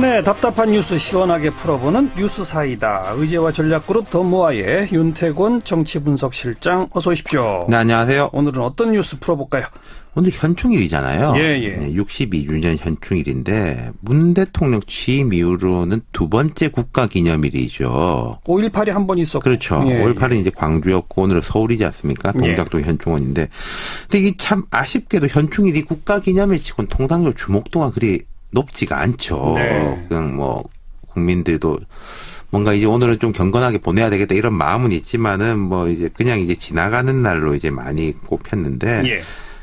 네, 답답한 뉴스 시원하게 풀어보는 뉴스사이다. 의제와 전략그룹 더모아의 윤태곤 정치분석실장 어서 오십시오. 네, 안녕하세요. 오늘은 어떤 뉴스 풀어볼까요? 오늘 현충일이잖아요. 예. 네, 62주년 현충일인데 문 대통령 취임 이후로는 두 번째 국가기념일이죠. 5.18이 한 번 있었고. 그렇죠. 5.18은 이제 광주였고 오늘은 서울이지 않습니까? 동작동 현충원인데. 근데 이게 참 아쉽게도 현충일이 국가기념일 치고는 통상적으로 주목도가 그리 높지가 않죠. 네. 그냥 뭐 국민들도 뭔가 이제 오늘은 좀 경건하게 보내야 되겠다 이런 마음은 있지만은 뭐 이제 그냥 이제 지나가는 날로 이제 많이 꼽혔는데 예.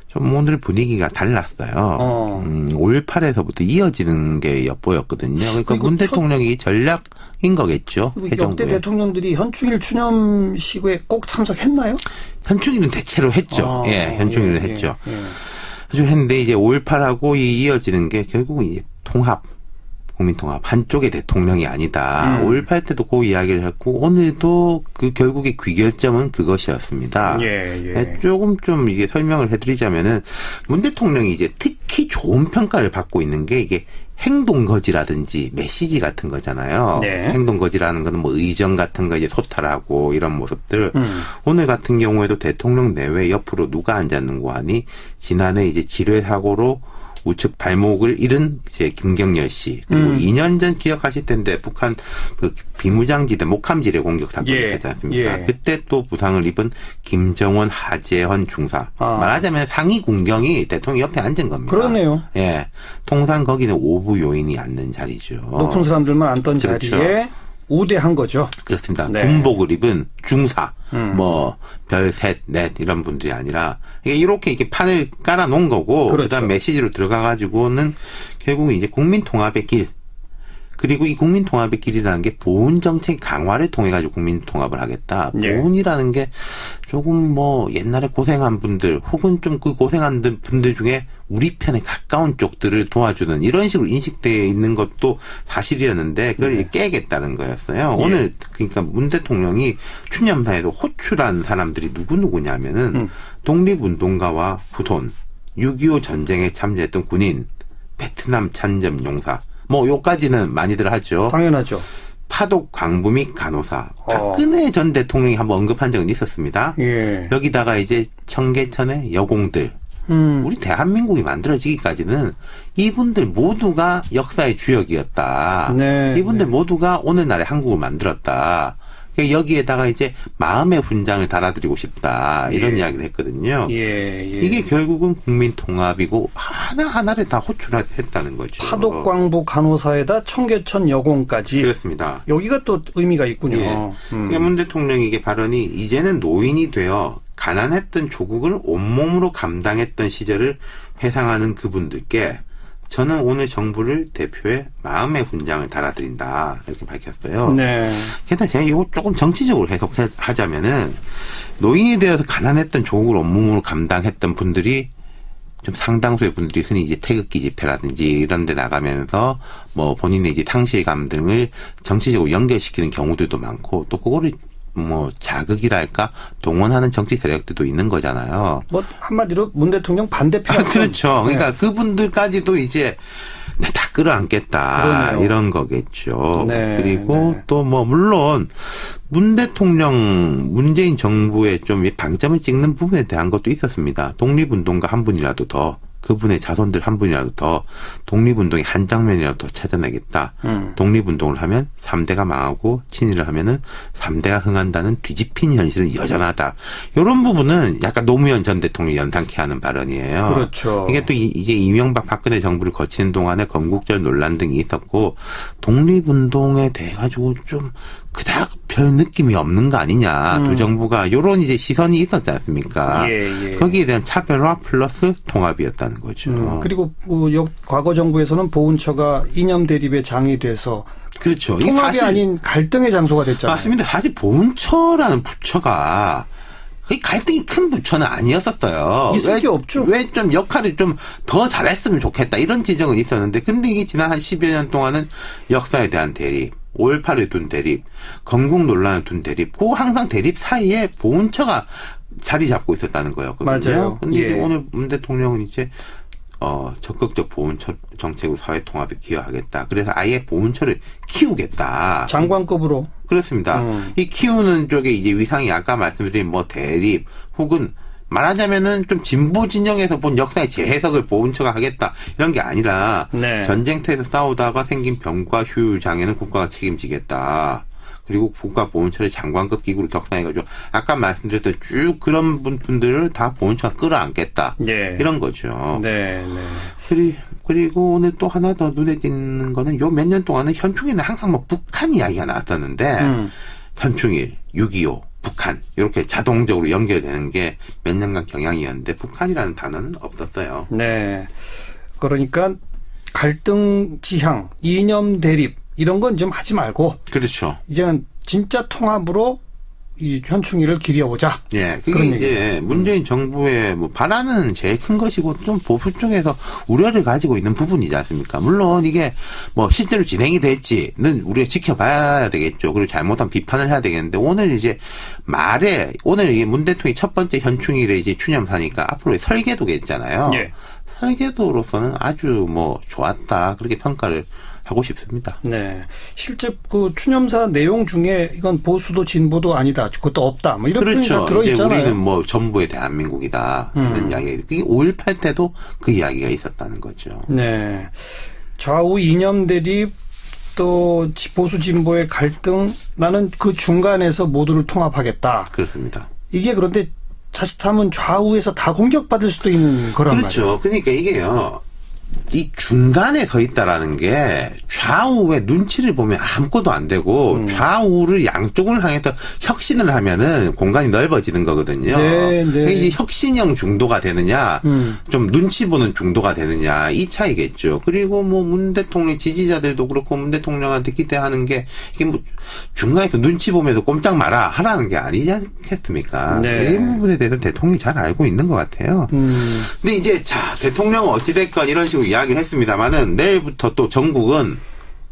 좀 오늘 분위기가 달랐어요. 5.18에서부터 이어지는 게 엿보였거든요. 그러니까 문 대통령이 전략인 거겠죠. 역대 대통령들이 현충일 추념식에 꼭 참석했나요? 현충일은 대체로 했죠. 현충일은 했죠. 좀 했는데 이제 5.18하고 이어지는 게 결국은 이제 통합, 국민통합 한쪽의 대통령이 아니다. 5.18 때도 그 이야기를 했고 오늘도 그 결국의 귀결점은 그것이었습니다. 조금 좀 이게 설명을 해드리자면은 문 대통령이 이제 특히 좋은 평가를 받고 있는 게 이게 행동거지라든지 메시지 같은 거잖아요. 행동거지라는 거는 뭐 의정 같은 거 이제 소탈하고 이런 모습들. 오늘 같은 경우에도 대통령 내외 옆으로 누가 앉았는고 하니 지난해 이제 지뢰 사고로 우측 발목을 잃은 이제 김경열 씨 그리고 2년 전 기억하실 텐데 북한 그 비무장지대 목함지대 공격 사건이 있었지 않습니까? 그때 또 부상을 입은 김정원 하재헌 중사 말하자면 상위 군경이 대통령 옆에 앉은 겁니다. 그러네요. 예, 통상 거기는 오부 요인이 앉는 자리죠. 높은 사람들만 앉던 그렇죠. 자리에 우대한 거죠. 그렇습니다. 군복을 입은 중사, 뭐 별 셋, 넷 이런 분들이 아니라 이렇게 판을 깔아 놓은 거고 그다음 메시지로 들어가 가지고는 결국은 이제 국민 통합의 길. 그리고 이 국민 통합의 길이라는 게 보훈 정책 강화를 통해 가지고 국민 통합을 하겠다. 보훈이라는 게 조금 뭐 옛날에 고생한 분들 혹은 좀 그 고생한 분들 중에 우리 편에 가까운 쪽들을 도와주는 이런 식으로 인식되어 있는 것도 사실이었는데 그걸 이제 깨겠다는 거였어요. 오늘 그러니까 문 대통령이 추념사에서 호출한 사람들이 누구냐면은 독립운동가와 후손, 6.25 전쟁에 참여했던 군인, 베트남 참전 용사 뭐 요까지는 많이들 하죠. 당연하죠. 파독 광부 및 간호사. 박근혜 전 대통령이 한번 언급한 적은 있었습니다. 여기다가 이제 청계천의 여공들. 우리 대한민국이 만들어지기까지는 이분들 모두가 역사의 주역이었다. 이분들 모두가 오늘날의 한국을 만들었다. 여기에다가 이제 마음의 훈장을 달아드리고 싶다. 이런 이야기를 했거든요. 이게 결국은 국민 통합이고 하나하나를 다 호출했다는 거죠. 파독광부 간호사에다 청계천 여공까지. 그렇습니다. 여기가 또 의미가 있군요. 그러니까 문 대통령이 이게 발언이 이제는 노인이 되어 가난했던 조국을 온몸으로 감당했던 시절을 회상하는 그분들께 저는 오늘 정부를 대표해 마음의 훈장을 달아드린다. 이렇게 밝혔어요. 게다가 제가 이거 조금 정치적으로 해석하자면은 노인이 되어서 가난했던 조국을 온몸으로 감당했던 분들이 좀 상당수의 분들이 흔히 이제 태극기 집회라든지 이런 데 나가면서 뭐 본인의 이제 상실감 등을 정치적으로 연결시키는 경우들도 많고 또 그거를 뭐 자극이랄까 동원하는 정치 세력들도 있는 거잖아요. 뭐 한마디로 문 대통령 반대편. 그렇죠. 그러니까 그분들까지도 이제 다 끌어안겠다 이런 거겠죠. 그리고 또 뭐 물론 문 대통령 문재인 정부의 좀 방점을 찍는 부분에 대한 것도 있었습니다. 독립운동가 한 분이라도 더 그분의 자손들 한 분이라도 더 독립운동의 한 장면이라도 더 찾아내겠다. 독립운동을 하면 3대가 망하고 친일을 하면은 3대가 흥한다는 뒤집힌 현실은 여전하다. 이런 부분은 약간 노무현 전 대통령이 연상케 하는 발언이에요. 그렇죠. 이게 또 이제 이명박 박근혜 정부를 거치는 동안에 건국절 논란 등이 있었고 독립운동에 대해 가지고 좀 그닥 별 느낌이 없는 거 아니냐. 두 정부가 요런 이제 시선이 있었지 않습니까? 거기에 대한 차별화 플러스 통합이었다는 거죠. 그리고 과거 정부에서는 보훈처가 이념 대립의 장이 돼서 그렇죠. 통합이 사실 아닌 갈등의 장소가 됐잖아요. 맞습니다. 사실 보훈처라는 부처가 갈등이 큰 부처는 아니었었어요. 있을 게 없죠. 왜 좀 역할을 좀 더 잘했으면 좋겠다 이런 지적은 있었는데 근데 이게 지난 한 10여 년 동안은 역사에 대한 대립 5.18을 둔 대립, 건국 논란을 둔 대립, 그 항상 대립 사이에 보훈처가 자리 잡고 있었다는 거였거든요. 맞아요. 근데 이제 오늘 문 대통령은 이제 적극적 보훈처 정책으로 사회 통합에 기여하겠다. 그래서 아예 보훈처를 키우겠다. 장관급으로. 그렇습니다. 이 키우는 쪽에 이제 위상이 아까 말씀드린 뭐 대립 혹은 말하자면은 좀 진보 진영에서 본 역사의 재해석을 보훈처가 하겠다 이런 게 아니라 네. 전쟁터에서 싸우다가 생긴 병과 휴유 장애는 국가가 책임지겠다. 그리고 국가보훈처를 장관급 기구로 격상해가지고 아까 말씀드렸던 쭉 그런 분들을 다 보훈처가 끌어안겠다. 네. 이런 거죠. 네, 네. 그리고 오늘 또 하나 더 눈에 띄는 거는 요 몇 년 동안은 현충일은 항상 뭐 북한 이야기가 나왔었는데 현충일, 6.25, 북한 이렇게 자동적으로 연결되는 게 몇 년간 경향이었는데 북한이라는 단어는 없었어요. 네. 그러니까 갈등 지향, 이념 대립 이런 건 좀 하지 말고 그렇죠. 이제는 진짜 통합으로 이 현충일을 기려보자. 예, 그게 그런 이제 얘기예요. 문재인 정부의 뭐 바라는 제일 큰 것이고 좀 보수 쪽에서 우려를 가지고 있는 부분이지 않습니까? 물론 이게 뭐 실제로 진행이 될지는 우리가 지켜봐야 되겠죠. 그리고 잘못한 비판을 해야 되겠는데 오늘 이제 오늘 이게 문 대통령이 첫 번째 현충일에 이제 추념사니까 앞으로 설계도가 있잖아요. 예. 설계도로서는 아주 뭐 좋았다 그렇게 평가를 하고 싶습니다. 네. 실제 그 추념사 내용 중에 이건 보수도 진보도 아니다. 그것도 없다. 뭐 이런 그렇죠. 들어 이제 있잖아요. 우리는 뭐 전부의 대한민국이다. 이런 이야기가 그게 5.18 때도 그 이야기가 있었다는 거죠. 네. 좌우 이념 대립 또 보수 진보의 갈등 나는 그 중간에서 모두를 통합하겠다. 그렇습니다. 이게 그런데 자칫하면 좌우에서 다 공격받을 수도 있는 거란 말이에요. 그렇죠. 그러니까 이게요. 이 중간에 서 있다라는 게 좌우의 눈치를 보면 아무것도 안 되고 좌우를 양쪽을 향해서 혁신을 하면은 공간이 넓어지는 거거든요. 네, 네. 그게 이제 혁신형 중도가 되느냐, 좀 눈치 보는 중도가 되느냐 이 차이겠죠. 그리고 뭐 문 대통령 지지자들도 그렇고 문 대통령한테 기대하는 게 이게 뭐 중간에서 눈치 보면서 꼼짝 마라 하라는 게 아니지 않겠습니까? 네. 이 부분에 대해서 대통령이 잘 알고 있는 것 같아요. 근데 이제 자 대통령은 어찌됐건 이런 식으로 이야기를 했습니다만은 내일부터 또 전국은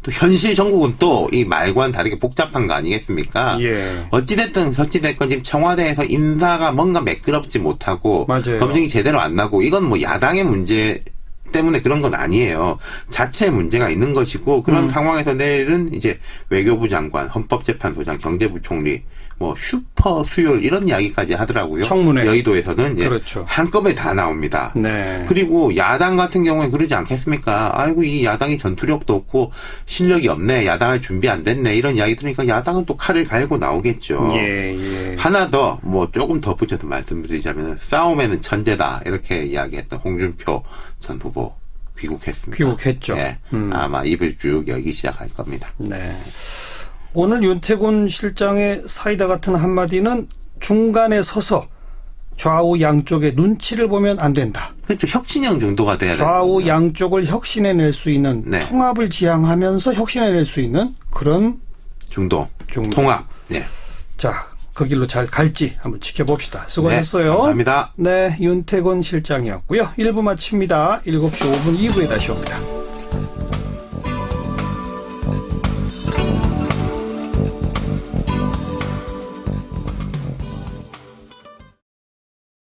또 현실 전국은 또 이 말과는 다르게 복잡한 거 아니겠습니까? 예. 어찌됐든 저찌됐건 지금 청와대에서 인사가 뭔가 매끄럽지 못하고 맞아요. 검증이 제대로 안 나고 이건 뭐 야당의 문제 때문에 그런 건 아니에요. 자체의 문제가 있는 것이고 그런 상황에서 내일은 이제 외교부 장관, 헌법재판소장, 경제부총리 뭐 슈퍼 수요일 이런 이야기까지 하더라고요. 청문회. 여의도에서는 이제 그렇죠. 한꺼번에 다 나옵니다. 네. 그리고 야당 같은 경우에 그러지 않겠습니까? 아이고 이 야당이 전투력도 없고 실력이 없네. 야당을 준비 안 됐네. 이런 이야기 들으니까 야당은 또 칼을 갈고 나오겠죠. 예, 예. 하나 더 뭐 조금 덧붙여서 말씀드리자면 싸움에는 천재다 이렇게 이야기했던 홍준표 전 후보 귀국했습니다. 귀국했죠. 네. 아마 입을 쭉 열기 시작할 겁니다. 네. 오늘 윤태곤 실장의 사이다 같은 한마디는 중간에 서서 좌우 양쪽의 눈치를 보면 안 된다. 그렇죠. 혁신형 정도가 돼야 돼요. 좌우 양쪽을 혁신해낼 수 있는 네. 통합을 지향하면서 혁신해낼 수 있는 그런 중도. 중도. 통합. 네. 자, 그 길로 잘 갈지 한번 지켜봅시다. 수고하셨어요. 네, 감사합니다. 네, 윤태곤 실장이었고요. 1부 마칩니다. 7시 5분 2부에 다시 옵니다.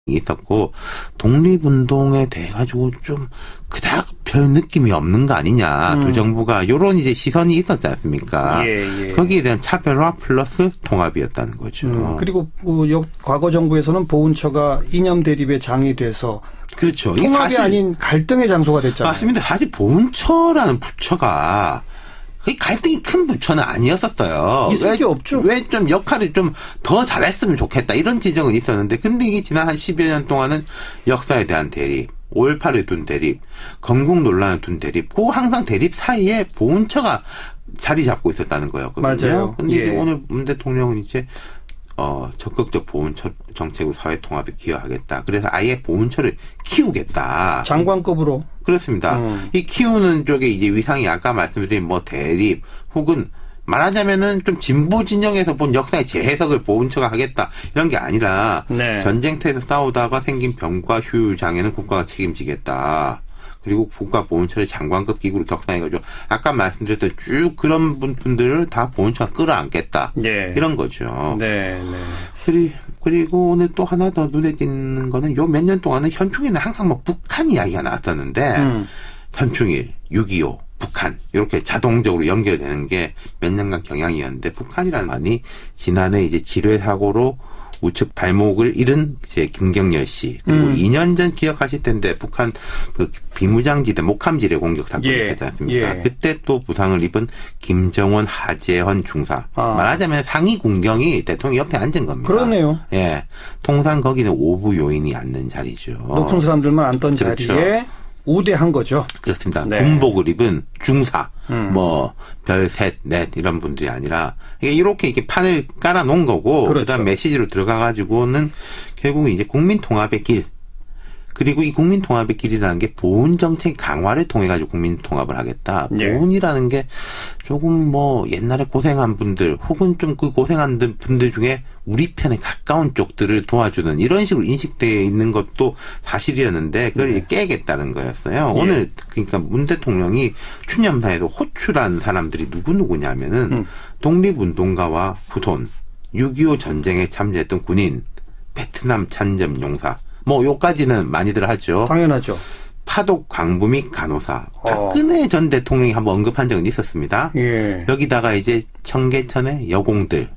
있었고 독립운동에 대해 가지고 좀 그닥 별 느낌이 없는 거 아니냐 두 정부가 요런 이제 시선이 있었지 않습니까? 예. 거기에 대한 차별화 플러스 통합이었다는 거죠. 그리고 과거 정부에서는 보훈처가 이념 대립의 장이 돼서 그렇죠. 이게 통합이 사실 아닌 갈등의 장소가 됐잖아요. 맞습니다. 사실 보훈처라는 부처가 그 갈등이 큰 부처는 아니었었어요. 있을 게 없죠. 왜 좀 역할을 좀 더 잘했으면 좋겠다 이런 지적은 있었는데 근데 이게 지난 한 10여 년 동안은 역사에 대한 대립 5.18에 둔 대립, 건국 논란에 둔 대립, 그 항상 대립 사이에 보훈처가 자리 잡고 있었다는 거였거든요. 맞아요. 근데 이제 예. 오늘 문 대통령은 이제 적극적 보훈처 정책으로 사회 통합에 기여하겠다. 그래서 아예 보훈처를 키우겠다. 장관급으로. 그렇습니다. 이 키우는 쪽에 이제 위상이 아까 말씀드린 뭐 대립 혹은 말하자면은 좀 진보 진영에서 본 역사의 재해석을 보훈처가 하겠다 이런 게 아니라 네. 전쟁터에서 싸우다가 생긴 병과 휴유 장애는 국가가 책임지겠다. 그리고 국가보훈처를 장관급 기구로 격상해가지고 아까 말씀드렸던 쭉 그런 분들을 다 보훈처가 끌어안겠다. 예. 이런 거죠. 네, 네. 그리고 오늘 또 하나 더 눈에 띄는 거는 요 몇 년 동안은 현충일은 항상 뭐 북한 이야기가 나왔었는데 현충일, 6.25, 북한 이렇게 자동적으로 연결되는 게 몇 년간 경향이었는데 북한이라는 말이 지난해 이제 지뢰 사고로 우측 발목을 잃은 이제 김경열 씨 그리고 2년 전 기억하실 텐데 북한 그 비무장지대 목함지대 공격 사건이 있었지 않습니까? 예. 그때 또 부상을 입은 김정원 하재헌 중사 말하자면 상위 군경이 대통령 옆에 앉은 겁니다. 그러네요. 예, 통상 거기는 오부 요인이 앉는 자리죠. 높은 사람들만 앉던 그렇죠. 자리에 우대한 거죠. 그렇습니다. 네. 군복을 입은 중사, 뭐, 별 셋, 넷, 이런 분들이 아니라, 이렇게 판을 깔아 놓은 거고, 그렇죠. 그다음 메시지로 들어가가지고는 결국 이제 국민통합의 길, 그리고 이 국민통합의 길이라는 게 보훈정책 강화를 통해가지고 국민통합을 하겠다. 예. 보훈이라는 게 조금 뭐 옛날에 고생한 분들 혹은 좀 그 고생한 분들 중에 우리 편에 가까운 쪽들을 도와주는 이런 식으로 인식되어 있는 것도 사실이었는데 그걸 이제 깨겠다는 거였어요. 예. 오늘 그러니까 문 대통령이 추념사에서 호출한 사람들이 누구냐면은 독립운동가와 후손, 6.25 전쟁에 참여했던 군인, 베트남 찬점 용사, 뭐 요까지는 많이들 하죠. 당연하죠. 파독 광부 및 간호사. 박근혜 전 대통령이 한번 언급한 적은 있었습니다. 예. 여기다가 이제 청계천의 여공들.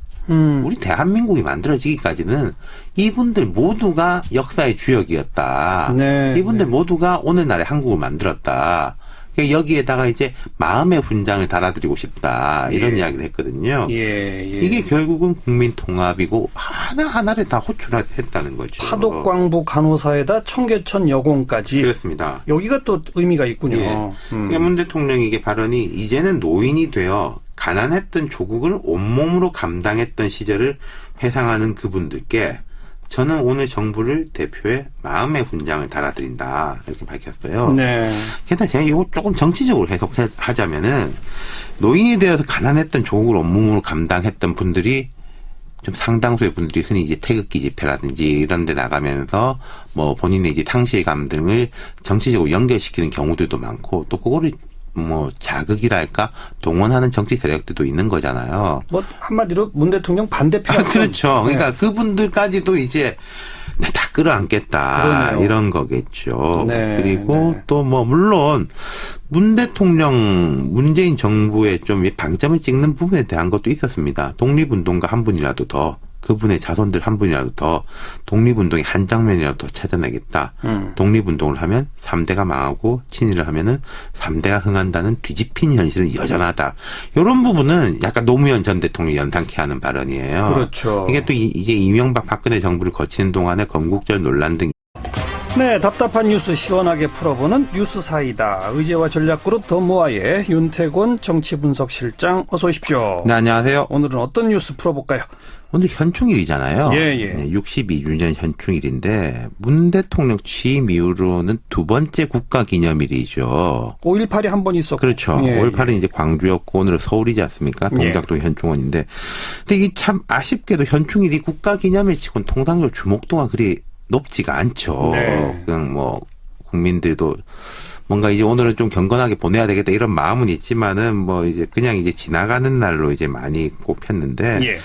우리 대한민국이 만들어지기까지는 이분들 모두가 역사의 주역이었다. 네, 이분들 모두가 오늘날의 한국을 만들었다. 그러니까 여기에다가 이제 마음의 훈장을 달아드리고 싶다. 이런 이야기를 했거든요. 예. 이게 결국은 국민 통합이고 하나하나를 다 호출했다는 거죠. 파독광부 간호사에다 청계천 여공까지. 그렇습니다. 여기가 또 의미가 있군요. 예. 그러니까 문 대통령이 이게 발언이 이제는 노인이 되어 가난했던 조국을 온몸으로 감당했던 시절을 회상하는 그분들께 저는 오늘 정부를 대표해 마음의 훈장을 달아드린다. 이렇게 밝혔어요. 네. 게다가 제가 이거 조금 정치적으로 해석하자면은 노인이 되어서 가난했던 조국을 온몸으로 감당했던 분들이 좀 상당수의 분들이 흔히 이제 태극기 집회라든지 이런 데 나가면서 뭐 본인의 이제 상실감 등을 정치적으로 연결시키는 경우들도 많고 또 그거를 뭐 자극이랄까 동원하는 정치 세력들도 있는 거잖아요. 뭐 한마디로 문 대통령 반대편. 그렇죠. 그러니까 그분들까지도 이제 다 끌어안겠다. 그러네요. 이런 거겠죠. 네, 그리고 네. 또 뭐 물론 문 대통령 문재인 정부의 좀 방점을 찍는 부분에 대한 것도 있었습니다. 독립운동가 한 분이라도 더 그분의 자손들 한 분이라도 더 독립운동의 한 장면이라도 더 찾아내겠다. 독립운동을 하면 3대가 망하고 친일을 하면은 3대가 흥한다는 뒤집힌 현실은 여전하다. 이런 부분은 약간 노무현 전 대통령이 연상케 하는 발언이에요. 그렇죠. 이게 또 이제 이명박 박근혜 정부를 거치는 동안에 건국절 논란 등 네, 답답한 뉴스 시원하게 풀어보는 뉴스사이다. 의제와 전략그룹 더모아의 윤태곤 정치분석실장 어서 오십시오. 네, 안녕하세요. 오늘은 어떤 뉴스 풀어볼까요? 오늘 현충일이잖아요. 예. 네, 62주년 현충일인데 문 대통령 취임 이후로는 두 번째 국가기념일이죠. 5.18이 한 번 있었고. 그렇죠. 예, 5.18은 이제 광주였고 오늘은 서울이지 않습니까? 동작동 현충원인데. 근데 이게 참 아쉽게도 현충일이 국가기념일 치고는 통상적으로 주목도가 그리 높지가 않죠. 네. 그냥 뭐 국민들도 뭔가 이제 오늘은 좀 경건하게 보내야 되겠다 이런 마음은 있지만은 뭐 이제 그냥 이제 지나가는 날로 이제 많이 꼽혔는데 예.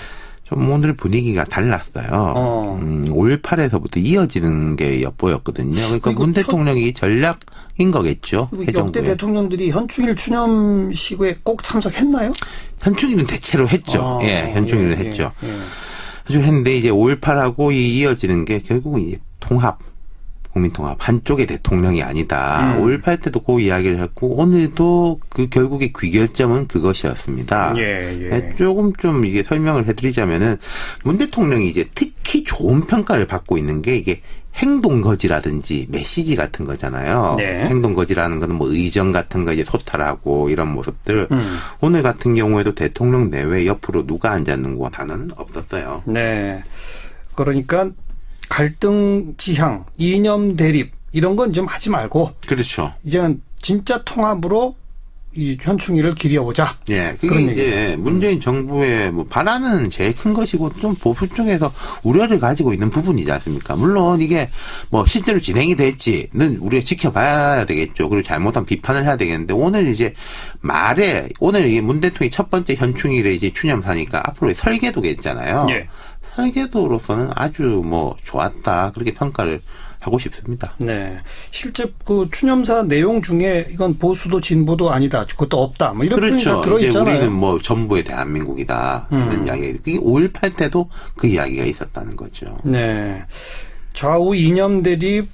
좀 오늘 분위기가 달랐어요. 5.18에서부터 이어지는 게 엿보였거든요. 그러니까 문 대통령이 전략인 거겠죠. 역대 해정부에. 대통령들이 현충일 추념식에 꼭 참석했나요? 현충일은 대체로 했죠. 현충일은 했죠. 예. 좀 했는데 이제 5.18하고 이어지는 게 결국은 이제 통합, 국민통합 한쪽의 대통령이 아니다. 5.18 때도 그 이야기를 했고 오늘도 그 결국의 귀결점은 그것이었습니다. 예. 조금 좀 이게 설명을 해드리자면은 문 대통령이 이제 특히 좋은 평가를 받고 있는 게 이게 행동거지라든지 메시지 같은 거잖아요. 네. 행동거지라는 거는 뭐 의정 같은 거 이제 소탈하고 이런 모습들. 오늘 같은 경우에도 대통령 내외 옆으로 누가 앉았는 거 단어는 없었어요. 네. 그러니까 갈등 지향, 이념 대립 이런 건 좀 하지 말고 그렇죠. 이제는 진짜 통합으로 이 현충일을 기려보자. 예, 그게 그런 이제 얘기죠. 문재인 정부의 뭐 바라는 제일 큰 것이고 좀 보수 쪽에서 우려를 가지고 있는 부분이지 않습니까? 물론 이게 뭐 실제로 진행이 될지는 우리가 지켜봐야 되겠죠. 그리고 잘못한 비판을 해야 되겠는데 오늘 이제 오늘 이게 문 대통령이 첫 번째 현충일에 이제 추념사니까 앞으로 설계도가 있잖아요. 예. 설계도로서는 아주 뭐 좋았다 그렇게 평가를 하고 싶습니다. 네. 실제 그 추념사 내용 중에 이건 보수도 진보도 아니다. 그것도 없다. 뭐 이런 그렇죠. 표현이 들어있잖아요. 이제 우리는 뭐 전부의 대한민국이다. 그런 이야기. 그게 5.18 때도 그 이야기가 있었다는 거죠. 네. 좌우 이념 대립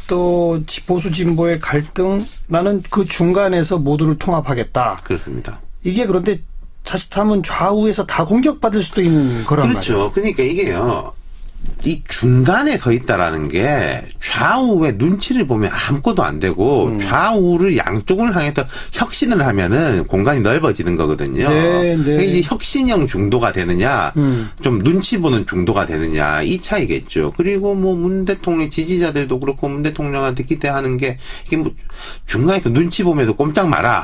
또 보수 진보의 갈등 나는 그 중간에서 모두를 통합하겠다. 그렇습니다. 이게 그런데 자칫하면 좌우에서 다 공격받을 수도 있는 거란 그렇죠. 말이에요. 그러니까 이게요. 이 중간에 서 있다라는 게 좌우의 눈치를 보면 아무것도 안 되고 좌우를 양쪽을 향해서 혁신을 하면은 공간이 넓어지는 거거든요. 네, 네. 그러니까 이제 혁신형 중도가 되느냐, 좀 눈치 보는 중도가 되느냐 이 차이겠죠. 그리고 뭐 문 대통령 지지자들도 그렇고 문 대통령한테 기대하는 게 이게 뭐 중간에서 눈치 보면서 꼼짝 마라.